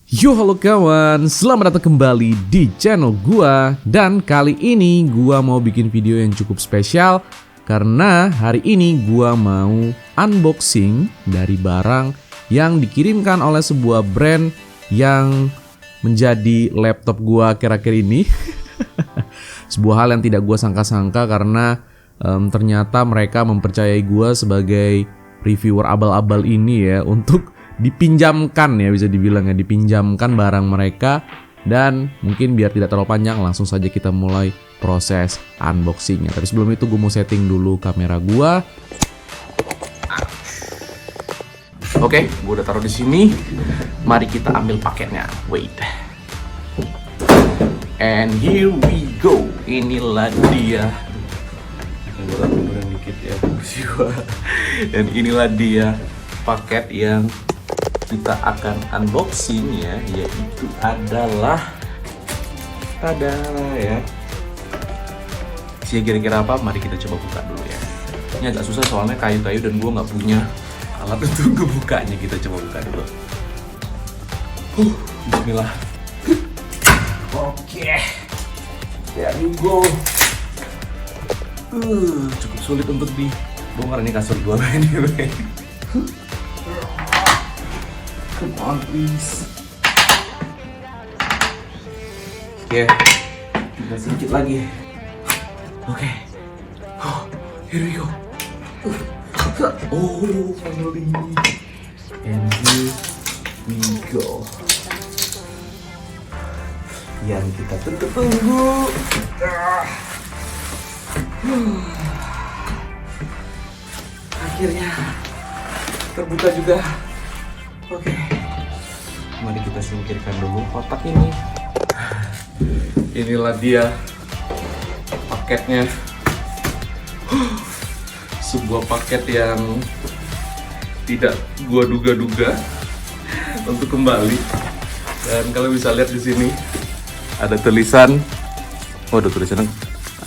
Yo halo kawan, selamat datang kembali di channel gua. Dan kali ini gua mau bikin video yang cukup spesial karena hari ini gua mau unboxing dari barang yang dikirimkan oleh sebuah brand yang menjadi laptop gua akhir-akhir ini. Sebuah hal yang tidak gua sangka-sangka karena ternyata mereka mempercayai gua sebagai reviewer abal-abal ini ya untuk dipinjamkan ya, bisa dibilang ya, dipinjamkan barang mereka. Dan mungkin biar tidak terlalu panjang, langsung saja kita mulai proses unboxingnya. Tapi sebelum itu gue mau setting dulu kamera gue. Oke, gue udah taruh di sini. Mari kita ambil paketnya. Wait. And here we go. Inilah dia. Kurang dikit ya. Dan inilah dia paket yang kita akan unboxing ya, yaitu adalah tada ya. Kira-kira apa? Mari kita coba buka dulu ya. Ini agak susah soalnya kayu-kayu dan gue nggak punya alat untuk ngebukanya. Kita coba buka dulu. Bismillah. Oke. There you go. Cukup sulit untuk dibongkar, ini kasur gue anyway. Come on please. Oke, tinggal sedikit lagi. Oke. Here we go. Oh, finally. And here we go. Yang kita tunggu. Akhirnya terbuka juga. Oke, mari kita singkirkan dulu kotak ini. Inilah dia paketnya. Sebuah paket yang tidak gua duga-duga untuk kembali. Dan kalau bisa lihat di sini ada tulisan, waduh, tulisannya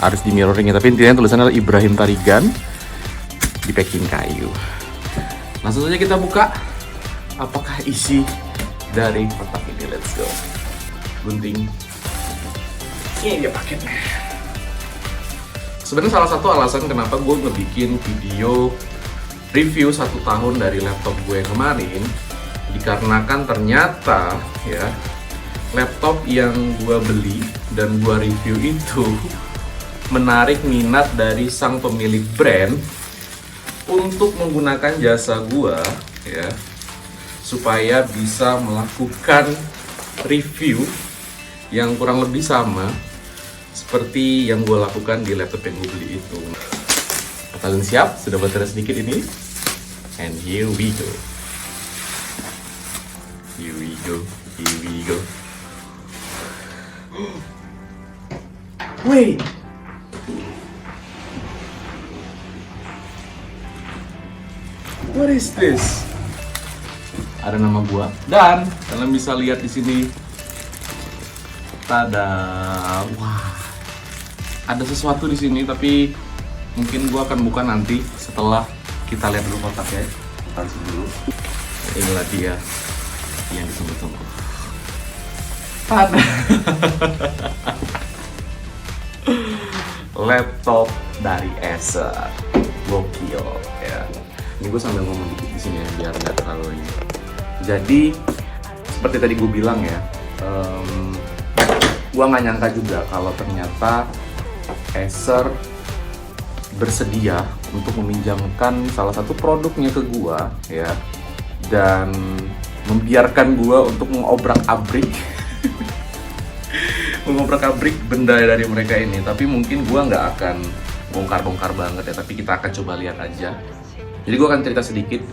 harus di mirroring ya, tapi intinya tulisannya adalah Ibrahim Tarigan di packing kayu. Langsung saja kita buka. Apakah isi dari kotak ini? Let's go. Gunting. Ini dia paketnya. Sebenarnya salah satu alasan kenapa gue ngebikin video review 1 tahun dari laptop gue yang kemarin, dikarenakan ternyata ya, laptop yang gue beli dan gue review itu menarik minat dari sang pemilik brand untuk menggunakan jasa gue ya, supaya bisa melakukan review yang kurang lebih sama seperti yang gue lakukan di laptop yang gue beli itu. Kalian siap? Sudah baterai sedikit ini? And here we go. Here we go. Here we go. Wait! What is this? Ada nama gua, dan kalian bisa lihat di sini. Tada, wah, ada sesuatu di sini, tapi mungkin gua akan buka nanti setelah kita lihat dulu kotaknya. Taruh dulu. Inilah dia yang ditunggu-tunggu. Tada. Laptop dari Acer, gokil ya. Ini gue sambil ngomong dikit di sini ya, biar nggak terlalu ini. Jadi seperti tadi gue bilang ya, gue nggak nyangka juga kalau ternyata Acer bersedia untuk meminjamkan salah satu produknya ke gue ya, dan membiarkan gue untuk mengobrak-abrik mengobrak-abrik benda dari mereka ini. Tapi mungkin gue nggak akan bongkar-bongkar banget ya, tapi kita akan coba lihat aja. Jadi gue akan cerita sedikit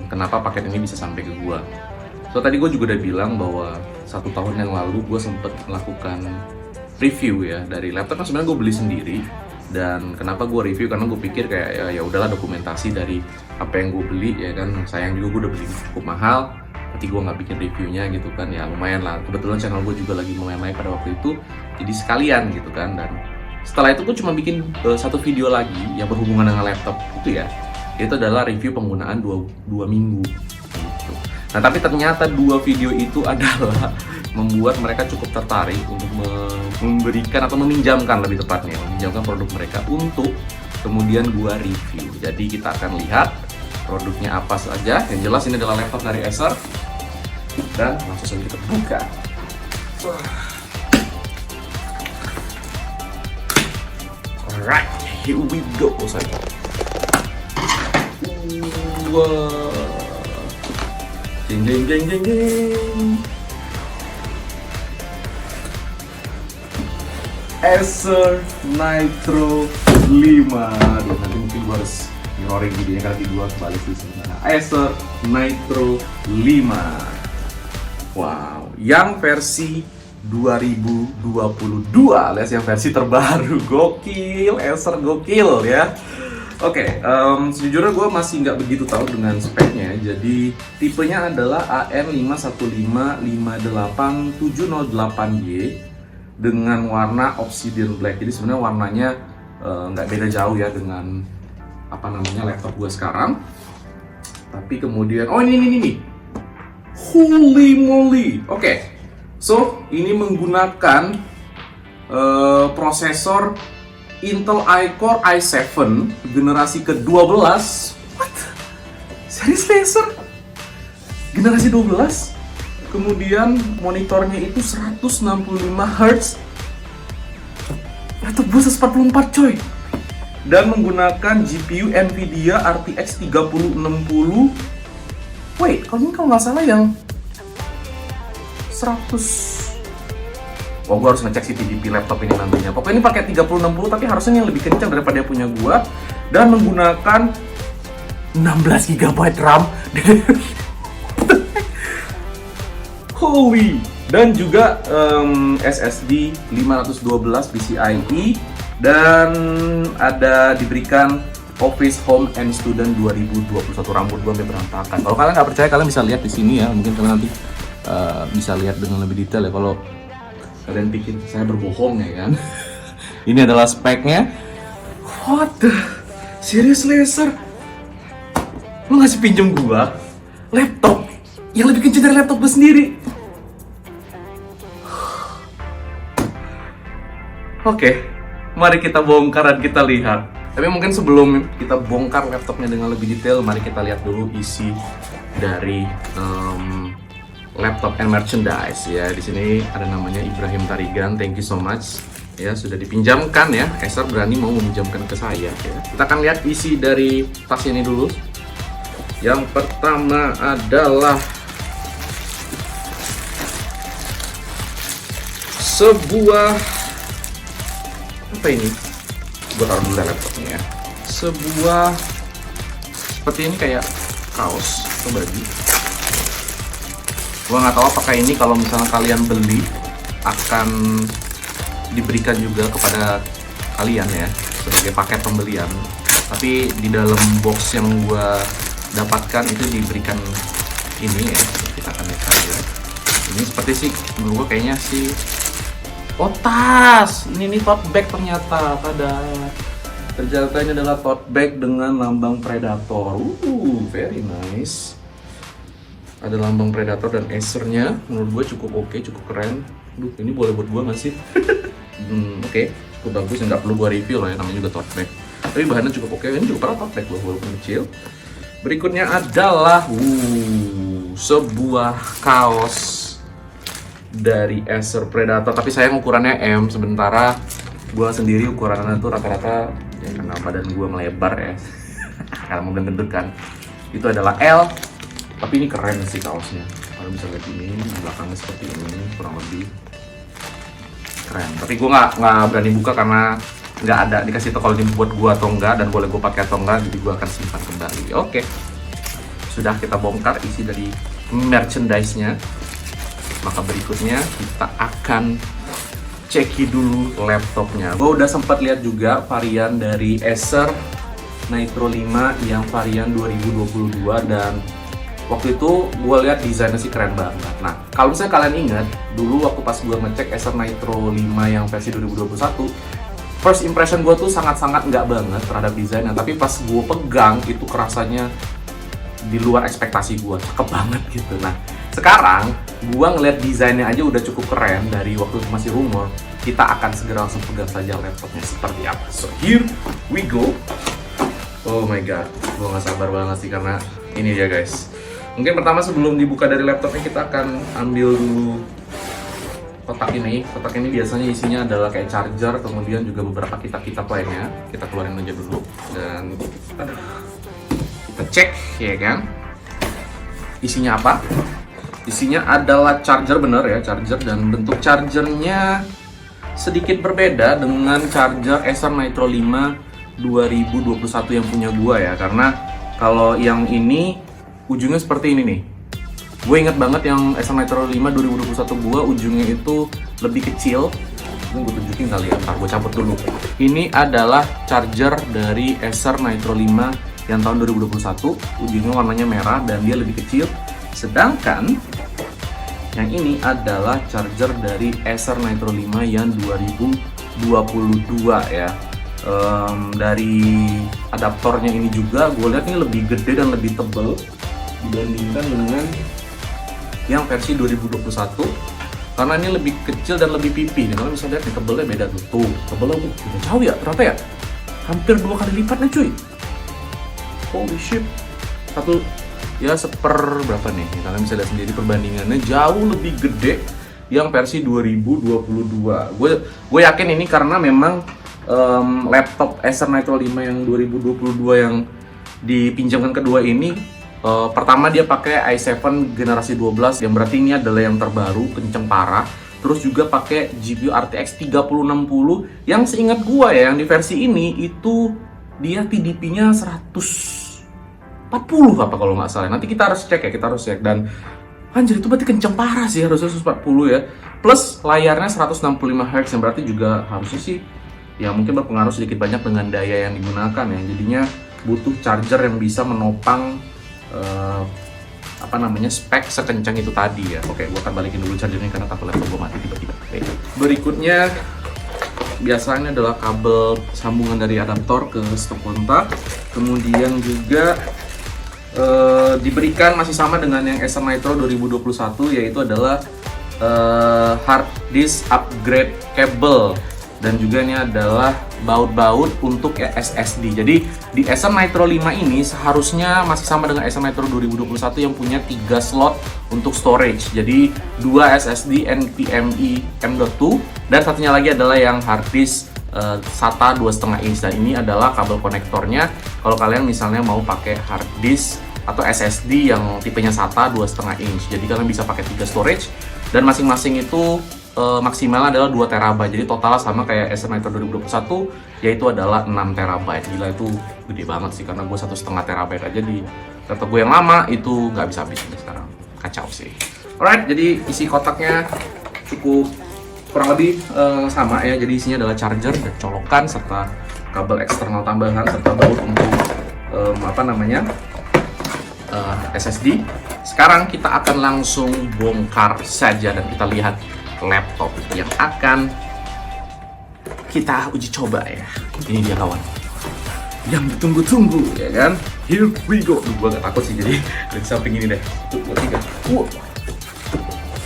kenapa paket ini bisa sampai ke gue. So tadi gue juga udah bilang bahwa 1 tahun yang lalu gue sempet melakukan review ya dari laptop yang sebenarnya gue beli sendiri. Dan kenapa gue review? Karena gue pikir kayak ya udahlah, dokumentasi dari apa yang gue beli ya kan. Sayang juga gue udah beli cukup mahal, tapi gue nggak bikin reviewnya gitu kan. Ya lumayan lah, kebetulan channel gue juga lagi main-main pada waktu itu, jadi sekalian gitu kan. Dan setelah itu gue cuma bikin 1 video lagi yang berhubungan dengan laptop itu ya. Itu adalah review penggunaan 2 minggu gitu. Nah, tapi ternyata dua video itu adalah membuat mereka cukup tertarik untuk memberikan atau meminjamkan, lebih tepatnya meminjamkan produk mereka untuk kemudian gua review. Jadi kita akan lihat produknya apa saja. Yang jelas ini adalah laptop dari Acer dan langsung saja kita buka. Alright, here we go. Wow. Jeng jeng jeng jeng jeng. Acer Nitro 5. Aduh, nanti mungkin gue harus mirroring videonya karena di dua kembali di sana. Acer Nitro 5. Wow, yang versi 2022 alias yang versi terbaru. Gokil, Acer gokil ya. Oke, sejujurnya gue masih nggak begitu tahu dengan speknya. Jadi tipenya adalah AN51558-708Y dengan warna Obsidian Black. Jadi sebenarnya warnanya nggak beda jauh ya dengan apa namanya laptop gue sekarang. Tapi kemudian, oh ini. Holy moly. Oke. So, ini menggunakan prosesor Intel iCore i7 generasi ke-12. What? Serius Acer? Generasi 12? Kemudian monitornya itu 165 Hz. Laptop gue 144 coy. Dan menggunakan GPU Nvidia RTX 3060. Wait, kalau nggak salah yang 100. Oh, gue harus ngecek CPDP laptop ini nantinya. Pokoknya ini pakai 3060 tapi harusnya yang lebih kencang daripada yang punya gue. Dan menggunakan 16 GB RAM. Holy. Dan juga SSD 512 PCIe. Dan ada diberikan Office Home and Student 2021. Rambut gue sampai berantakan. Kalau kalian nggak percaya, kalian bisa lihat di sini ya. Mungkin kalian nanti bisa lihat dengan lebih detail ya. Kalau kalian pikir saya berbohong ya kan. Ini adalah speknya. What the? Seriously Acer? Lu ngasih pinjem gua laptop yang lebih kecil dari laptop gua sendiri. Oke, mari kita bongkar dan kita lihat. Tapi mungkin sebelum kita bongkar laptopnya dengan lebih detail, mari kita lihat dulu isi dari laptop and merchandise ya. Di sini ada namanya Ibrahim Tarigan. Thank you so much ya, sudah dipinjamkan ya. Acer berani mau meminjamkan ke saya ya. Kita akan lihat isi dari tas ini dulu. Yang pertama adalah sebuah apa ini? Gue taruh dulu laptopnya ya. Sebuah seperti ini kayak kaos atau baju. Gue nggak tahu apakah ini kalau misalnya kalian beli akan diberikan juga kepada kalian ya sebagai paket pembelian. Tapi di dalam box yang gue dapatkan itu diberikan ini ya. Kita akan lihat saja. Ini seperti sih menurut gue kayaknya sih. Oh, tas. Ini nih tote bag ternyata. Ternyata ini adalah tote bag dengan lambang Predator. Very nice. Ada lambang Predator dan Acer-nya. Menurut gue cukup oke, cukup keren. Duh, ini boleh buat gue nggak sih? Oke, cukup bagus. Nggak perlu gue review lah ya, namanya juga tote bag. Tapi bahannya cukup oke. Ini juga pernah tote bag walaupun kecil. Berikutnya adalah sebuah kaos dari Acer Predator. Tapi saya ukurannya M, sementara gue sendiri ukurannya tuh rata-rata ya, karena badan gue melebar ya. Karena mau gendut kan. Itu adalah L. Tapi ini keren sih kaosnya. Kalian bisa lihat ini di belakangnya seperti ini, kurang lebih keren. Tapi gue nggak berani buka karena nggak ada dikasih tahu kalau ini buat gue atau enggak dan boleh gue pakai atau enggak. Jadi gue akan simpan kembali. Oke, sudah kita bongkar isi dari merchandise-nya. Maka berikutnya kita akan ceki dulu laptopnya. Gue udah sempat lihat juga varian dari Acer Nitro 5 yang varian 2022 dan waktu itu gue lihat desainnya sih keren banget. Nah, kalau misalnya kalian ingat, dulu waktu pas gue ngecek Acer Nitro 5 yang versi 2021, first impression gue tuh sangat-sangat nggak banget terhadap desainnya. Tapi pas gue pegang, itu kerasanya di luar ekspektasi gue, cakep banget gitu. Nah sekarang gue ngeliat desainnya aja udah cukup keren dari waktu masih rumor. Kita akan segera langsung pegang saja laptopnya seperti apa. So here we go. Oh my god, gue gak sabar banget sih karena ini dia guys. Mungkin pertama sebelum dibuka dari laptopnya kita akan ambil dulu kotak ini. Kotak ini biasanya isinya adalah kayak charger, kemudian juga beberapa kitab-kitab lainnya. Kita keluarin aja dulu dan kita cek ya kan. Isinya apa? Isinya adalah charger, bener ya, charger, dan bentuk chargernya sedikit berbeda dengan charger Acer Nitro 5 2021 yang punya gua ya, karena kalau yang ini ujungnya seperti ini nih. Gue inget banget yang Acer Nitro 5 2021 gua ujungnya itu lebih kecil. Gue tunjukin kali ya, ntar gue cabut dulu. Ini adalah charger dari Acer Nitro 5 yang tahun 2021, ujungnya warnanya merah dan dia lebih kecil. Sedangkan yang ini adalah charger dari Acer Nitro 5 yang 2022 ya. Dari adaptornya ini juga gue lihat ini lebih gede dan lebih tebal dibandingkan dengan yang versi 2021, karena ini lebih kecil dan lebih pipih. Kalian bisa lihat nih, tebelnya beda tuh. Tebelnya udah jauh ya ternyata ya, hampir 2 kali lipatnya cuy. Holy shit. Satu ya berapa nih? Kalian bisa lihat sendiri perbandingannya jauh lebih gede yang versi 2022. Gue yakin ini karena memang laptop Acer Nitro 5 yang 2022 yang dipinjamkan kedua ini, pertama dia pakai i7 generasi 12 yang berarti ini adalah yang terbaru, kenceng parah. Terus juga pakai GPU RTX 3060 yang seingat gua ya, yang di versi ini itu dia TDP-nya 140 apa kalau nggak salah. Nanti kita harus cek ya, kita harus cek. Dan anjir itu berarti kenceng parah sih, harusnya 140 ya. Plus layarnya 165 Hz yang berarti juga harusnya sih ya mungkin berpengaruh sedikit banyak dengan daya yang digunakan ya. Jadinya butuh charger yang bisa menopang spek sekencang itu tadi ya. Oke, gua akan balikin dulu chargernya karena takut laptop gua mati tiba-tiba. Berikutnya biasanya adalah kabel sambungan dari adaptor ke stop kontak. Kemudian juga diberikan masih sama dengan yang Acer Nitro 2021, yaitu adalah hard disk upgrade cable. Dan juga ini adalah baut-baut untuk SSD. Jadi di Acer Nitro 5 ini seharusnya masih sama dengan Acer Nitro 2021 yang punya 3 slot untuk storage. Jadi 2 SSD NVMe M.2 dan satunya lagi adalah yang hard disk SATA 2,5 inch. Dan ini adalah kabel konektornya kalau kalian misalnya mau pakai hard disk atau SSD yang tipenya SATA 2,5 inch. Jadi kalian bisa pakai 3 storage dan masing-masing itu maksimalnya adalah 2 TB. Jadi total sama kayak Acer Nitro 2021, yaitu adalah 6 TB. Gila, itu gede banget sih, karena gue 1,5 TB aja di laptop gue yang lama itu nggak bisa habis sampai sekarang. Kacau sih. Alright, jadi isi kotaknya cukup kurang lebih sama ya. Jadi isinya adalah charger dan colokan serta kabel eksternal tambahan serta baut untuk SSD. Sekarang kita akan langsung bongkar saja dan kita lihat laptop yang akan kita uji coba ya. Ini dia kawan yang ditunggu-tunggu ya kan. Here we go. Gue gak takut sih, jadi dari samping ini deh. 1, 2,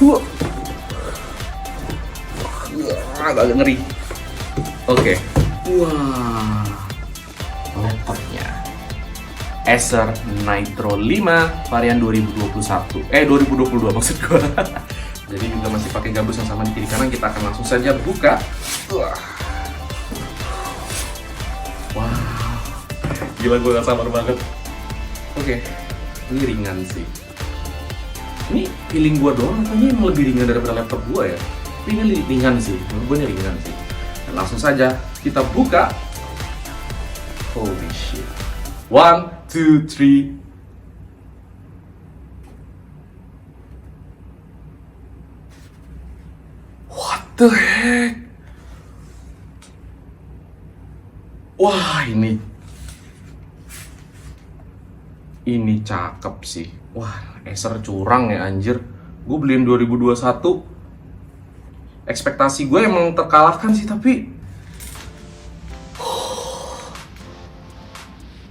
3. Agak ngeri. Oke. Wah, laptopnya Acer Nitro 5 varian 2022 maksud gue. Jadi juga masih pakai gabus yang sama di kiri kanan. Kita akan langsung saja buka. Wow, gila, gue gak sabar banget. Oke, ini ringan sih. Ini feeling gue doang atau ini emang lebih ringan daripada laptop gue ya? Tapi ini ringan sih, menurut gue ini ringan sih. Dan langsung saja kita buka. Holy shit. 1, 2, 3. What the heck? Wah, ini cakep sih. Wah, Acer curang ya anjir. Gue beliin 2021. Ekspektasi gue emang terkalahkan sih, tapi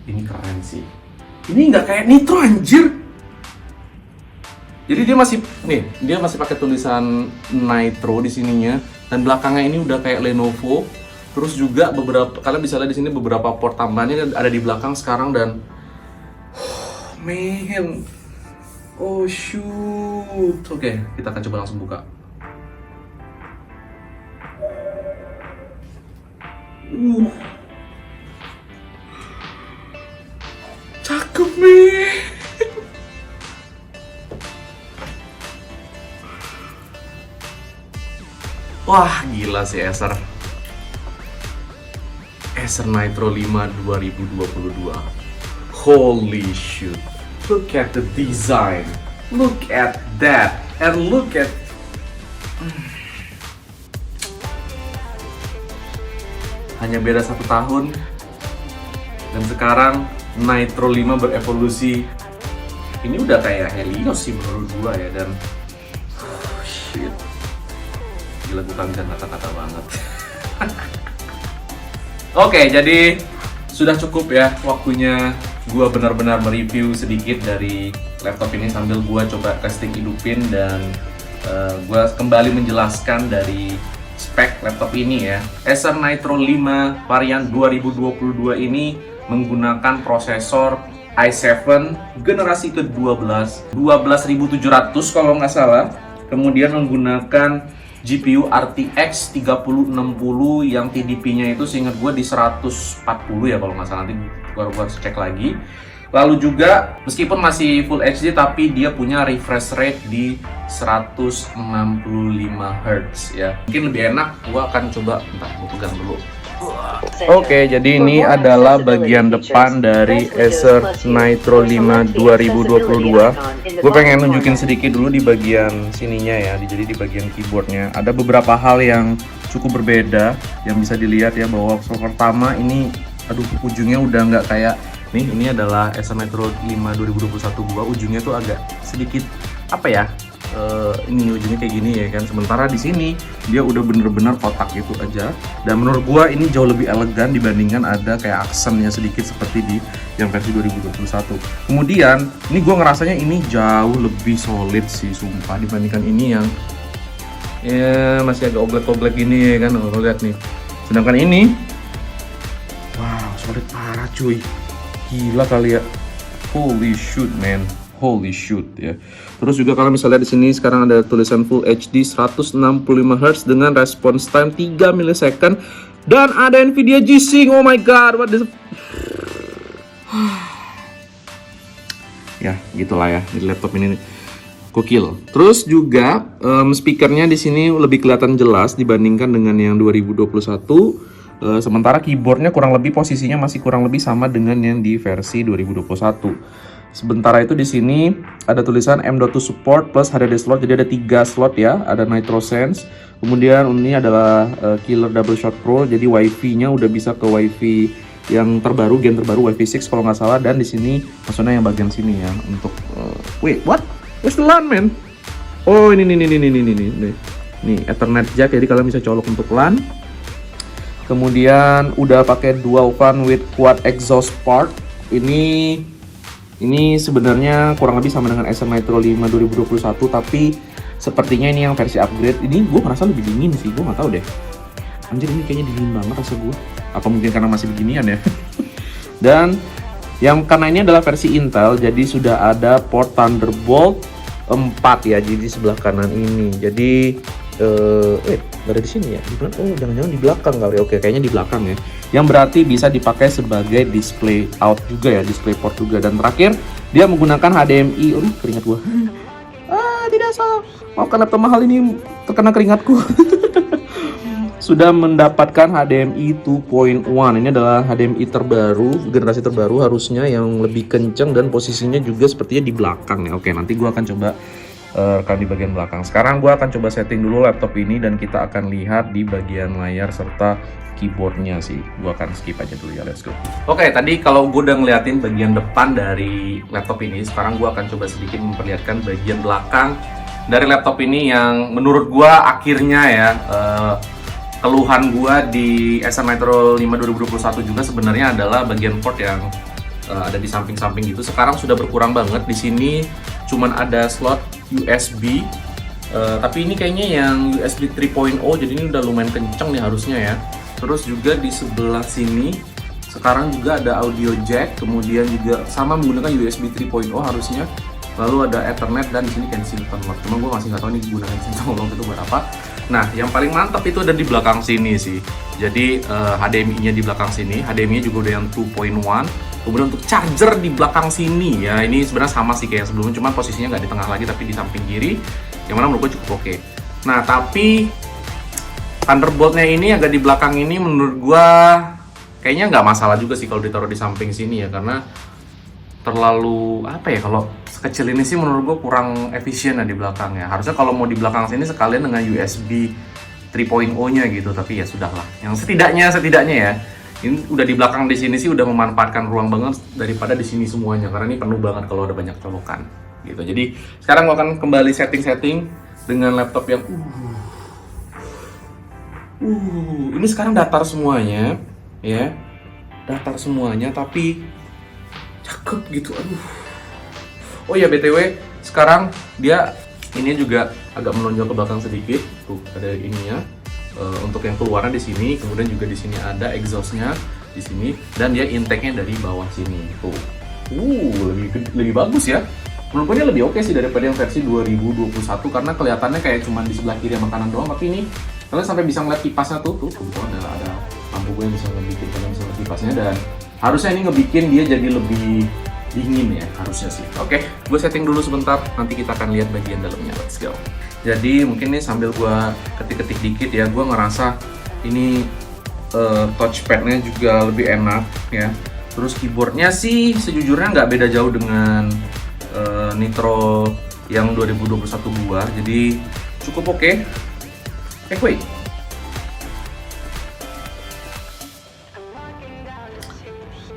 ini keren sih. Ini nggak kayak Nitro anjir. Jadi dia masih pakai tulisan Nitro di sininya, dan belakangnya ini udah kayak Lenovo. Terus juga kalian bisa lihat di sini beberapa port tambahannya ada di belakang sekarang, dan man, oh shoot. Oke, kita akan coba langsung buka. Cakep nih. Wah, gila sih Acer Nitro 5 2022. Holy shit. Look at the design. Look at that. And look at hanya beda 1 tahun. Dan sekarang Nitro 5 berevolusi. Ini udah kayak Helios sih menurut gua ya, dan shit. Gila, gue kan bisa kata-kata banget. Oke, jadi sudah cukup ya waktunya gue benar-benar mereview sedikit dari laptop ini sambil gue coba testing hidupin, dan gue kembali menjelaskan dari spek laptop ini ya. Acer Nitro 5 varian 2022 ini menggunakan prosesor i7 generasi ke-12 12700 kalau nggak salah, kemudian menggunakan GPU RTX 3060 yang TDP-nya itu seingat gue di 140 ya kalau nggak salah, nanti gue harus cek lagi. Lalu juga meskipun masih Full HD tapi dia punya refresh rate di 165 Hz ya. Mungkin lebih enak, gue akan coba, bentar gue pegang dulu. Oke, jadi ini adalah bagian depan dari Acer Nitro 5 2022. Gue pengen nunjukin sedikit dulu di bagian sininya ya, jadi di bagian keyboardnya. Ada beberapa hal yang cukup berbeda yang bisa dilihat ya, bahwa pertama ini, aduh, ujungnya udah nggak kayak nih. Ini adalah Acer Nitro 5 2021 gua, ujungnya tuh agak sedikit apa ya? Ini ujungnya kayak gini ya kan. Sementara di sini dia udah bener-bener kotak gitu aja. Dan menurut gua ini jauh lebih elegan dibandingkan ada kayak aksennya sedikit seperti di yang versi 2021. Kemudian ini gua ngerasanya ini jauh lebih solid sih sumpah dibandingkan ini yang ya masih agak oblek-oblek gini ya kan. Lo lihat nih. Sedangkan ini wow, solid parah cuy. Gila kali ya. Holy shoot man. Holy shoot ya. Terus juga kalian bisa lihat di sini sekarang ada tulisan Full HD 165 Hz dengan response time 3 millisecond, dan ada Nvidia G-Sync. Oh my god, what is ya, gitulah ya. Di laptop ini gokil. Terus juga speakernya di sini lebih kelihatan jelas dibandingkan dengan yang 2021. Sementara keyboardnya kurang lebih posisinya masih kurang lebih sama dengan yang di versi 2021. Sementara itu di sini ada tulisan M.2 support plus HDD slot, jadi ada 3 slot ya, ada Nitro Sense. Kemudian ini adalah Killer Double Shot Pro, jadi WiFi-nya udah bisa ke WiFi yang terbaru, gen terbaru WiFi 6 kalau nggak salah. Dan di sini maksudnya yang bagian sini ya untuk wait, what? Where's the LAN man? Oh ini nih Ethernet jack, jadi kalian bisa colok untuk LAN. Kemudian udah pakai dual fan with quad exhaust port. Ini sebenarnya kurang lebih sama dengan Acer Nitro 5 2021, tapi sepertinya ini yang versi upgrade. Ini gue ngerasa lebih dingin sih, gue nggak tahu deh. Anjir, ini kayaknya dingin banget rasa gue. Apa mungkin karena masih beginian ya? Dan yang karena ini adalah versi Intel, jadi sudah ada port Thunderbolt 4 ya, jadi di sebelah kanan ini. Jadi nggak ada di sini ya? Oh, jangan-jangan di belakang kali. Oke, kayaknya di belakang ya. Yang berarti bisa dipakai sebagai display out juga ya, display port juga. Dan terakhir, dia menggunakan HDMI. Oh, keringat gua. Tidak salah. Maafkan laptop mahal ini terkena keringatku. Sudah mendapatkan HDMI 2.1. Ini adalah HDMI terbaru, generasi terbaru harusnya, yang lebih kenceng dan posisinya juga sepertinya di belakang ya. Oke, nanti gua akan coba rekam di bagian belakang. Sekarang gue akan coba setting dulu laptop ini dan kita akan lihat di bagian layar serta keyboardnya sih. Gue akan skip aja dulu ya, let's go. Oke, tadi kalau gue udah ngeliatin bagian depan dari laptop ini, sekarang gue akan coba sedikit memperlihatkan bagian belakang dari laptop ini yang menurut gue akhirnya ya keluhan gue di Acer Nitro 5 2021 juga sebenarnya adalah bagian port yang ada di samping-samping gitu. Sekarang sudah berkurang banget. Di sini cuman ada slot USB. Tapi ini kayaknya yang USB 3.0, jadi ini udah lumayan kenceng nih harusnya ya. Terus juga di sebelah sini sekarang juga ada audio jack, kemudian juga sama menggunakan USB 3.0 harusnya. Lalu ada Ethernet dan di sini Kensington lock. Cuma gue masih nggak tahu nih gunakan Kensington lock itu buat apa. Nah, yang paling mantap itu ada di belakang sini sih. Jadi HDMI-nya di belakang sini, HDMI-nya juga udah yang 2.1. Kemudian untuk charger di belakang sini ya, ini sebenarnya sama sih kayak yang sebelumnya, cuma posisinya nggak di tengah lagi tapi di samping kiri. Yang mana menurut gue cukup oke. Nah, tapi Thunderbolt-nya ini agak di belakang ini menurut gue kayaknya nggak masalah juga sih kalau ditaruh di samping sini ya, karena terlalu apa ya, kalau sekecil ini sih menurut gue kurang efisien ya di belakang ya. Harusnya kalau mau di belakang sini sekalian dengan USB 3.0-nya gitu, tapi ya sudahlah. Yang setidaknya ya, ini udah di belakang di sini sih udah memanfaatkan ruang banget daripada di sini semuanya, karena ini penuh banget kalau ada banyak colokan gitu. Jadi sekarang gue akan kembali setting dengan laptop yang ini sekarang datar semuanya ya, datar semuanya tapi cakep gitu. Oh ya, BTW sekarang dia ini juga agak menonjol ke belakang sedikit. Tuh ada ininya untuk yang keluarnya di sini, kemudian juga di sini ada exhaustnya di sini, dan dia intake-nya dari bawah sini. Tuh, lebih bagus ya. Menurut gue lebih oke sih daripada yang versi 2021, karena kelihatannya kayak cuma di sebelah kiri sama kanan doang. Tapi ini kalian sampai bisa ngeliat kipasnya tuh kebetulan ada lampu gue yang bisa ngebikin kalian bisa ngeliat kipasnya, dan harusnya ini ngebikin dia jadi lebih dingin ya, harusnya sih. Oke, gue setting dulu sebentar, nanti kita akan lihat bagian dalamnya. Let's go. Jadi mungkin nih sambil gue ketik-ketik dikit ya, gue ngerasa ini touchpad-nya juga lebih enak ya. Terus keyboardnya sih sejujurnya nggak beda jauh dengan Nitro yang 2021 gua, jadi cukup oke. Wait.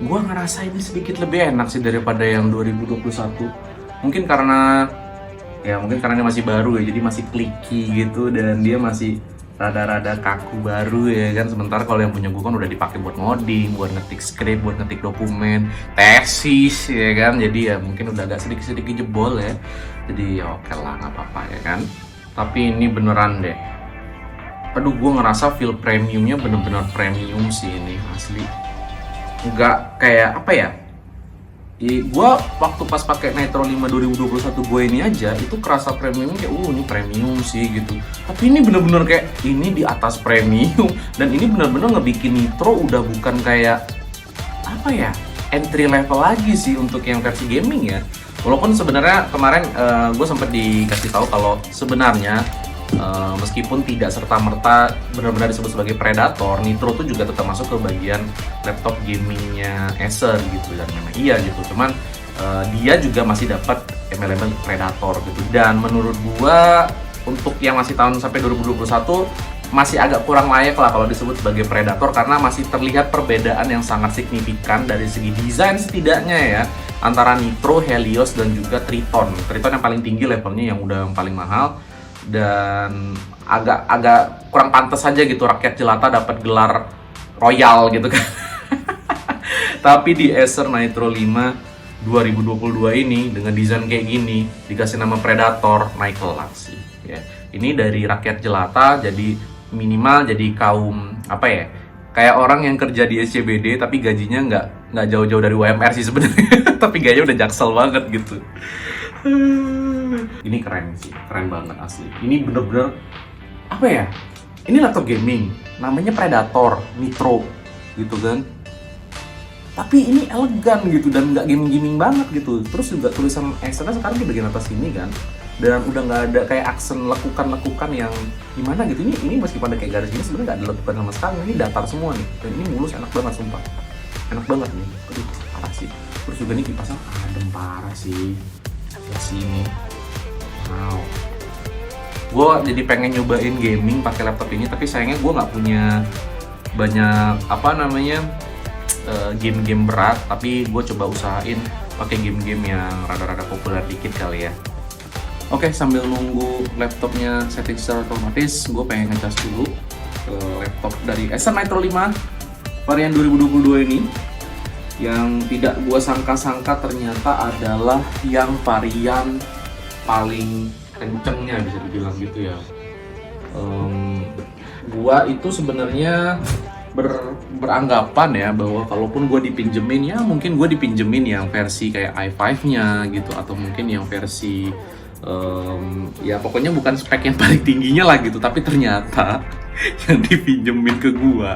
Gua ngerasa ini sedikit lebih enak sih daripada yang 2021. Mungkin karena ini masih baru ya, jadi masih clicky gitu, dan dia masih rada-rada kaku baru ya kan. Sementara kalau yang punya gue kan udah dipakai buat ngoding, buat ngetik script, buat ngetik dokumen, tesis ya kan. Jadi ya mungkin udah agak sedikit jebol ya. Jadi ya oke lah, nggak apa-apa ya kan. Tapi ini beneran deh. Aduh, gue ngerasa feel premiumnya bener-bener premium sih ini, asli. Nggak kayak apa ya, gue waktu pas pakai Nitro 5 2021 gue ini aja itu kerasa premium, kayak ini premium sih gitu. Tapi ini bener-bener kayak ini di atas premium, dan ini bener-bener ngebikin Nitro udah bukan kayak apa ya, entry level lagi sih untuk yang versi gaming ya. Walaupun sebenarnya kemarin gue sempat dikasih tahu kalau sebenarnya meskipun tidak serta-merta benar-benar disebut sebagai Predator, Nitro tuh juga tetap masuk ke bagian laptop gamingnya Acer gitu, dan memang iya gitu. Cuman dia juga masih dapat embel-embel Predator gitu, dan menurut gua untuk yang masih tahun sampai 2021 masih agak kurang layak lah kalau disebut sebagai Predator, karena masih terlihat perbedaan yang sangat signifikan dari segi desain setidaknya ya, antara Nitro, Helios, dan juga Triton. Triton yang paling tinggi levelnya, yang udah yang paling mahal, dan agak kurang pantas aja gitu rakyat jelata dapat gelar royal gitu kan. Tapi di Acer Nitro 5 2022 ini dengan desain kayak gini, dikasih nama Predator, naik kelas sih ya. Ini dari rakyat jelata jadi minimal jadi kaum apa ya, kayak orang yang kerja di SCBD tapi gajinya nggak jauh-jauh dari UMR sih sebenarnya. Tapi gayanya udah jaksel banget gitu. Ini keren sih, keren banget asli. Ini bener-bener apa ya, ini laptop gaming, namanya Predator Nitro gitu kan, tapi ini elegan gitu dan nggak gaming-gaming banget gitu. Terus juga tulisan Acer sekarang di bagian atas sini kan, dan udah nggak ada kayak aksen lekukan-lekukan yang gimana gitu. Ini meskipun ada kayak garis gini sebenarnya nggak ada lekukan sama sekali. Ini datar semua nih, dan ini mulus, enak banget sumpah, enak banget nih. Aduh, parah sih. Terus juga nih kipasnya adem parah sih ya sini. Wow, gue jadi pengen nyobain gaming pakai laptop ini, tapi sayangnya gue nggak punya banyak game-game berat. Tapi gue coba usahain pakai game-game yang rada-rada populer dikit kali ya. Oke, sambil nunggu laptopnya setting secara otomatis, gue pengen ngecas dulu ke laptop dari Acer Nitro 5 varian 2022 ini. yang tidak gua sangka-sangka ternyata adalah yang varian paling kencengnya, bisa dibilang gitu ya. Gua itu sebenarnya beranggapan ya bahwa kalaupun gue dipinjemin, ya mungkin gue dipinjemin yang versi kayak i5-nya gitu, atau mungkin yang versi ya pokoknya bukan spek yang paling tingginya lah gitu. Tapi ternyata yang dipinjemin ke gue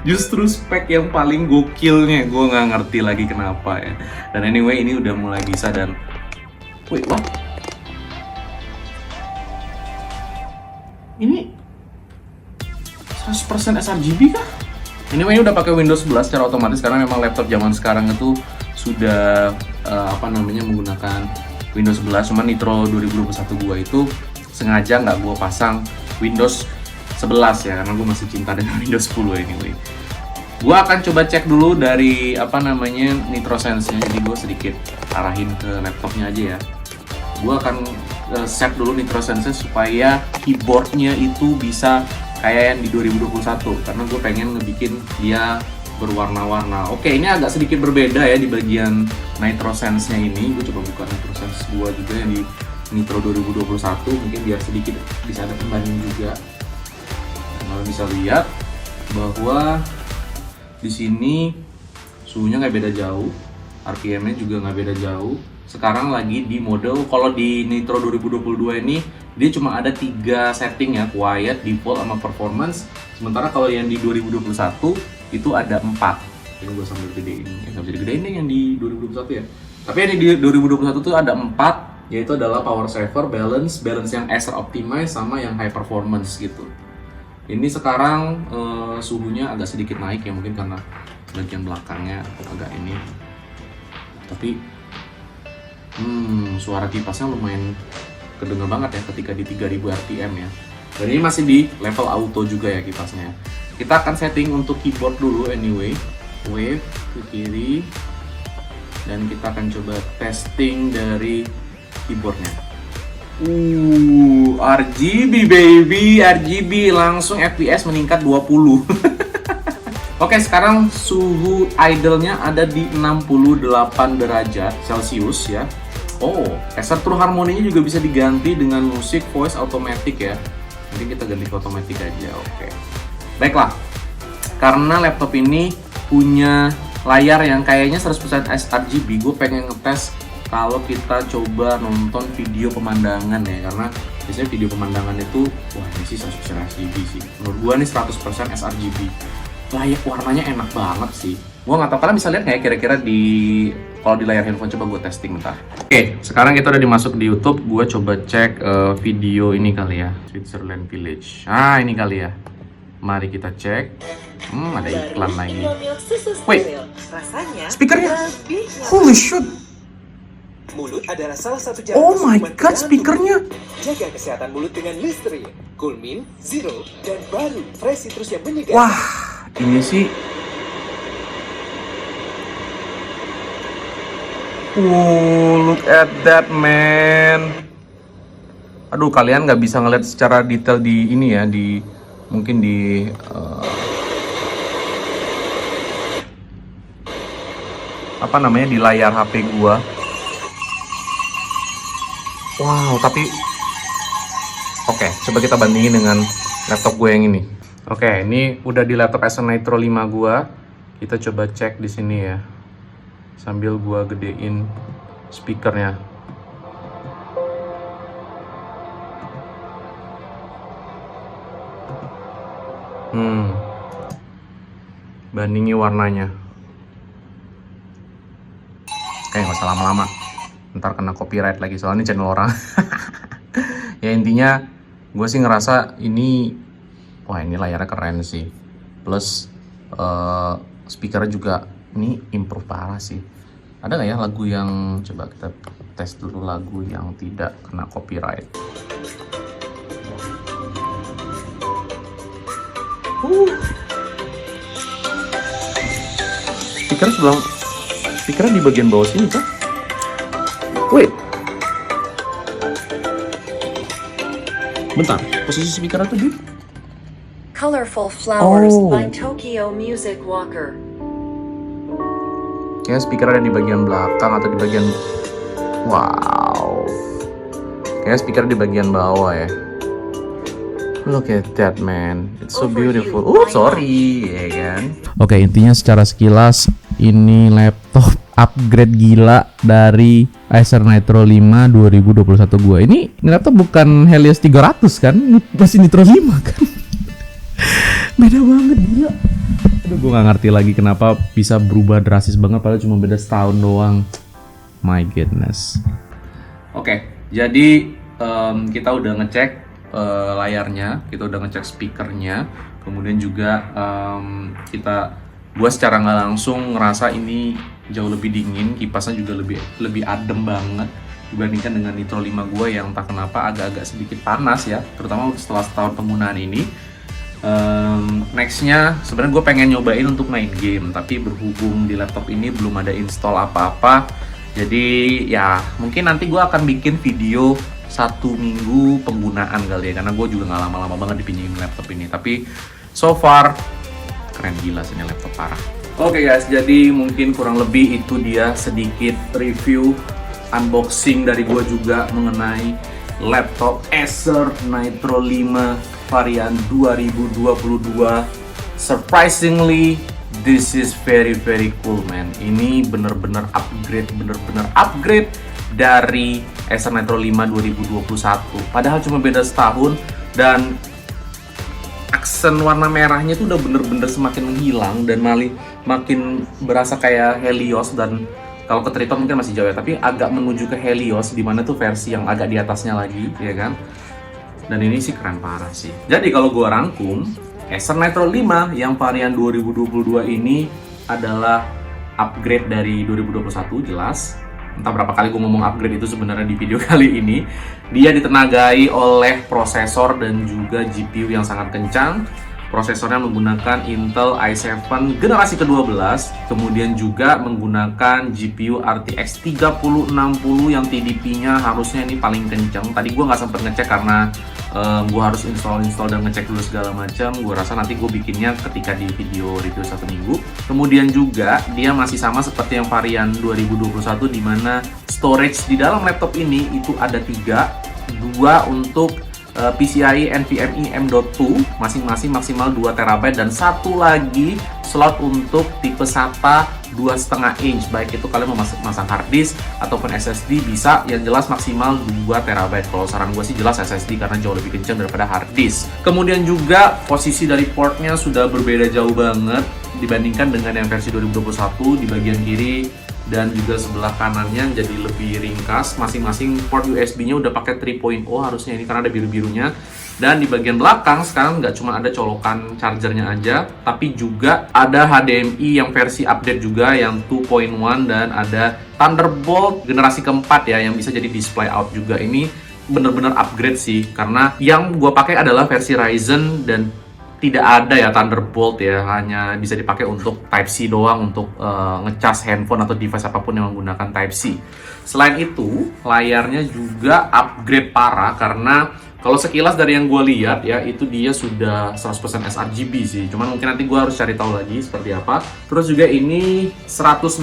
justru spek yang paling gokilnya. Gue nggak ngerti lagi kenapa ya. Dan anyway, ini udah mulai bisa. Dan wait, what? Ini 100% sRGB kah? Anyway, ini udah pakai Windows 11 secara otomatis karena memang laptop zaman sekarang itu sudah menggunakan Windows 11. Cuman Nitro 2021 gua itu sengaja nggak gua pasang Windows 11 ya, karena gua masih cinta dengan Windows 10 anyway. Gua akan coba cek dulu dari Nitro Sense-nya. Jadi gua sedikit arahin ke laptopnya aja ya. Gua akan set dulu Nitro Sense supaya keyboardnya itu bisa kayak yang di 2021, karena gue pengen ngebikin dia berwarna-warna. Oke, ini agak sedikit berbeda ya di bagian Nitro Sense-nya ini. Gue coba buka Nitro Sense gue juga yang di Nitro 2021, mungkin biar sedikit bisa ada pembanding juga. Kalian bisa lihat bahwa di sini suhunya nggak beda jauh, RPM-nya juga nggak beda jauh. Sekarang lagi di mode, kalau di Nitro 2022 ini dia cuma ada 3 setting ya, quiet, default, sama performance. Sementara kalau yang di 2021 itu ada 4. Ini gue sambil gedein, nggak bisa digedein nih yang di 2021 ya. Tapi yang di 2021 itu ada 4, yaitu adalah power saver, balance yang Acer optimize, sama yang high performance gitu. Ini sekarang suhunya agak sedikit naik ya, mungkin karena bagian belakangnya agak ini. Tapi suara kipasnya lumayan kedengar banget ya ketika di 3000 RPM ya. Dan ini masih di level auto juga ya kipasnya. Kita akan setting untuk keyboard dulu anyway. Wave ke kiri. Dan kita akan coba testing dari keyboardnya. RGB baby, RGB, langsung FPS meningkat 20. Oke, sekarang suhu idle-nya ada di 68 derajat Celcius ya. Oh, Acer True Harmony-nya juga bisa diganti dengan musik voice automatic ya. Mungkin kita ganti ke automatic aja, oke. Baiklah, karena laptop ini punya layar yang kayaknya 100% sRGB, gue pengen ngetes kalau kita coba nonton video pemandangan ya. Karena biasanya video pemandangan itu, wah ini sih 100% sRGB sih. Menurut gue nih 100% sRGB. Layar warnanya enak banget sih. Gue nggak tahu, kalian bisa lihat nggak ya kira-kira kalau di layar handphone. Coba gue testing bentar. Oke, sekarang kita udah dimasuk di YouTube. Gue coba cek video ini kali ya, Switzerland Village. Ah, ini kali ya. Mari kita cek. Ada iklan lagi. Wait, speakernya. Holy shit. Mulut adalah salah satu cara. Oh my god, speakernya. Jaga kesehatan mulut dengan Listerine, Coolmin, Zero, dan baru Fresh Citrus yang menyegar. Wah, ini sih. Look at that man. Aduh, kalian nggak bisa ngeliat secara detail di ini ya, mungkin di di layar HP gua. Wow, tapi oke, coba kita bandingin dengan laptop gue yang ini. Oke, ini udah di laptop Acer Nitro 5 gua. Kita coba cek di sini ya. Sambil gua gedein speakernya. Bandingi warnanya. Nggak usah lama-lama. Ntar kena copyright lagi soalnya channel orang. Ya intinya gue sih ngerasa ini, wah ini layarnya keren sih. Plus speakernya juga ini improve parah sih. Ada nggak ya lagu yang, coba kita tes dulu lagu yang tidak kena copyright. Speakernya di bagian bawah sini kan? Wait, bentar, posisi speakernya tuh di Colorful Flowers by Tokyo Music Walker. Kayaknya speaker ada di bagian belakang atau di bagian... Wow. Kayaknya speaker di bagian bawah ya. Look at that man, it's so beautiful. Sorry, ya kan. Oke, intinya secara sekilas ini laptop upgrade gila dari Acer Nitro 5 2021 gua. Ini laptop bukan Helios 300 kan? Masih Nitro 5 kan? Beda banget gila. Aduh, gue gak ngerti lagi kenapa bisa berubah drastis banget padahal cuma beda setahun doang. My goodness. Oke, jadi kita udah ngecek layarnya, kita udah ngecek speakernya, kemudian juga gue secara nggak langsung ngerasa ini jauh lebih dingin, kipasnya juga lebih adem banget dibandingkan dengan Nitro 5 gue yang entah kenapa agak-agak sedikit panas ya, terutama setelah setahun penggunaan ini. Nextnya sebenarnya gue pengen nyobain untuk main game, tapi berhubung di laptop ini belum ada install apa-apa, jadi ya mungkin nanti gue akan bikin video 1 minggu penggunaan kali ya, karena gue juga nggak lama-lama banget dipinjemin laptop ini. Tapi so far keren gila sih ini laptop, parah. Oke guys, jadi mungkin kurang lebih itu dia sedikit review unboxing dari gue juga mengenai laptop Acer Nitro 5 varian 2022. Surprisingly, this is very cool man. Ini bener-bener upgrade dari Acer Nitro 5 2021. Padahal cuma beda setahun dan aksen warna merahnya tuh udah bener-bener semakin menghilang dan makin berasa kayak Helios, dan kalau ke Triton mungkin masih jauh ya, tapi agak menuju ke Helios di mana tuh versi yang agak di atasnya lagi, ya kan? Dan ini sih keren parah sih. Jadi kalau gua rangkum, Acer Nitro 5 yang varian 2022 ini adalah upgrade dari 2021 jelas. Entah berapa kali gue ngomong upgrade itu sebenarnya di video kali ini. Dia ditenagai oleh prosesor dan juga GPU yang sangat kencang. Prosesornya menggunakan Intel i7 generasi ke-12, kemudian juga menggunakan GPU RTX 3060 yang TDP-nya harusnya ini paling kencang. Tadi gue nggak sempat ngecek karena gue harus install dan ngecek dulu segala macam. Gue rasa nanti gue bikinnya ketika di video review 1 minggu. Kemudian juga dia masih sama seperti yang varian 2021, di mana storage di dalam laptop ini itu ada 3 untuk PCIe NVMe M.2 masing-masing maksimal 2 TB dan 1 lagi slot untuk tipe SATA 2,5 inch, baik itu kalian mau masang hard disk ataupun SSD bisa, yang jelas maksimal 2 TB. Kalau saran gue sih jelas SSD karena jauh lebih kencang daripada hard disk. Kemudian juga posisi dari portnya sudah berbeda jauh banget dibandingkan dengan yang versi 2021. Di bagian kiri dan juga sebelah kanannya jadi lebih ringkas. Masing-masing port USB-nya udah pakai 3.0 harusnya ini karena ada biru-birunya. Dan di bagian belakang sekarang nggak cuma ada colokan chargernya aja, tapi juga ada HDMI yang versi update juga yang 2.1 dan ada Thunderbolt generasi keempat ya yang bisa jadi display out juga. Ini bener-bener upgrade sih, karena yang gue pakai adalah versi Ryzen dan tidak ada ya Thunderbolt ya, hanya bisa dipakai untuk Type-C doang untuk ngecas handphone atau device apapun yang menggunakan Type-C. Selain itu, layarnya juga upgrade parah karena kalau sekilas dari yang gue lihat ya, itu dia sudah 100% sRGB sih. Cuman mungkin nanti gue harus cari tahu lagi seperti apa. Terus juga ini 165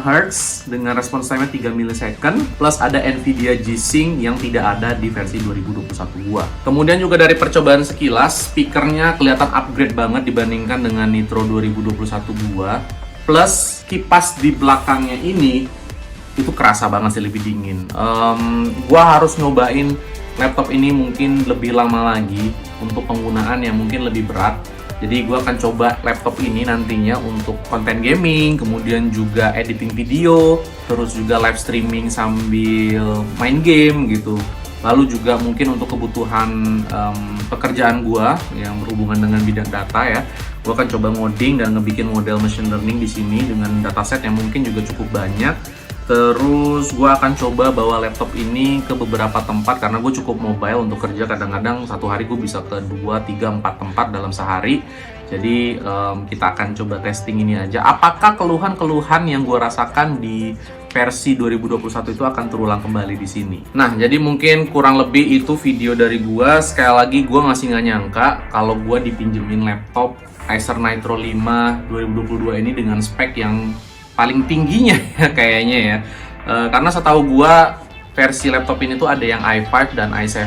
Hz dengan response time-nya 3 millisecond. Plus ada Nvidia G-Sync yang tidak ada di versi 2021 gua. Kemudian juga dari percobaan sekilas, speakernya kelihatan upgrade banget dibandingkan dengan Nitro 2021 gua. Plus kipas di belakangnya ini itu kerasa banget sih lebih dingin. Gua harus nyobain laptop ini mungkin lebih lama lagi untuk penggunaan yang mungkin lebih berat. Jadi gue akan coba laptop ini nantinya untuk konten gaming, kemudian juga editing video, terus juga live streaming sambil main game gitu. Lalu juga mungkin untuk kebutuhan pekerjaan gue yang berhubungan dengan bidang data ya, gue akan coba ngoding dan ngebikin model machine learning di sini dengan dataset yang mungkin juga cukup banyak. Terus gue akan coba bawa laptop ini ke beberapa tempat karena gue cukup mobile untuk kerja. Kadang-kadang satu hari gue bisa ke 2, 3, 4 tempat dalam sehari. Jadi kita akan coba testing ini aja. Apakah keluhan-keluhan yang gue rasakan di versi 2021 itu akan terulang kembali di sini. Nah, jadi mungkin kurang lebih itu video dari gue. Sekali lagi gue masih nggak nyangka kalau gue dipinjemin laptop Acer Nitro 5 2022 ini dengan spek yang paling tingginya ya kayaknya ya. Karena setahu gua versi laptop ini tuh ada yang i5 dan i7.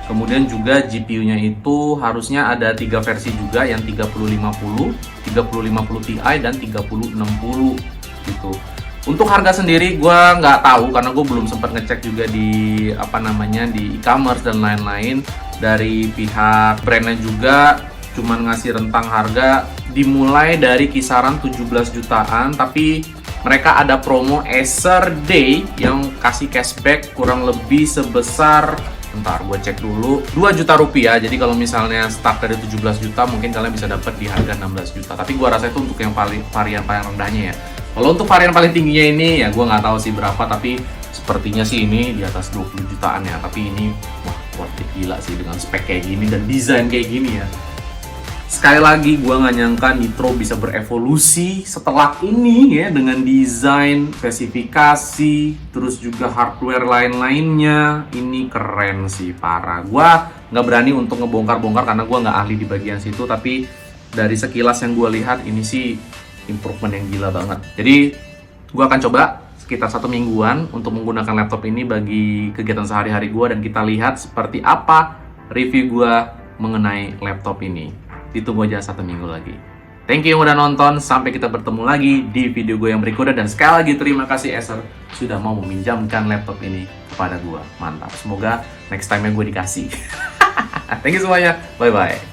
Kemudian juga GPU-nya itu harusnya ada 3 versi juga, yang 3050, 3050 Ti dan 3060 gitu. Untuk harga sendiri gue nggak tahu karena gue belum sempat ngecek juga di di e-commerce dan lain-lain. Dari pihak brandnya juga cuman ngasih rentang harga dimulai dari kisaran 17 jutaan, tapi mereka ada promo Acer Day yang kasih cashback kurang lebih sebesar, bentar gue cek dulu, 2 juta rupiah. Jadi kalau misalnya start dari 17 juta mungkin kalian bisa dapat di harga 16 juta. Tapi gue rasa itu untuk yang varian paling rendahnya ya. Kalau untuk varian paling tingginya ini ya gue nggak tahu sih berapa, tapi sepertinya sih ini di atas 20 jutaan ya. Tapi ini wah worth it gila sih dengan spek kayak gini dan desain kayak gini ya. Sekali lagi gue nggak nyangka Nitro bisa berevolusi setelah ini ya, dengan desain, spesifikasi, terus juga hardware lain-lainnya. Ini keren sih, parah. Gue nggak berani untuk ngebongkar-bongkar karena gue nggak ahli di bagian situ, tapi dari sekilas yang gue lihat ini sih improvement yang gila banget. Jadi gue akan coba sekitar 1 mingguan untuk menggunakan laptop ini bagi kegiatan sehari-hari gue, dan kita lihat seperti apa review gue mengenai laptop ini. Ditunggu aja 1 minggu lagi. Thank you yang udah nonton. Sampai kita bertemu lagi di video gue yang berikutnya. Dan sekali lagi terima kasih Acer sudah mau meminjamkan laptop ini kepada gue. Mantap. Semoga next time-nya gue dikasih. Thank you semuanya. Bye-bye.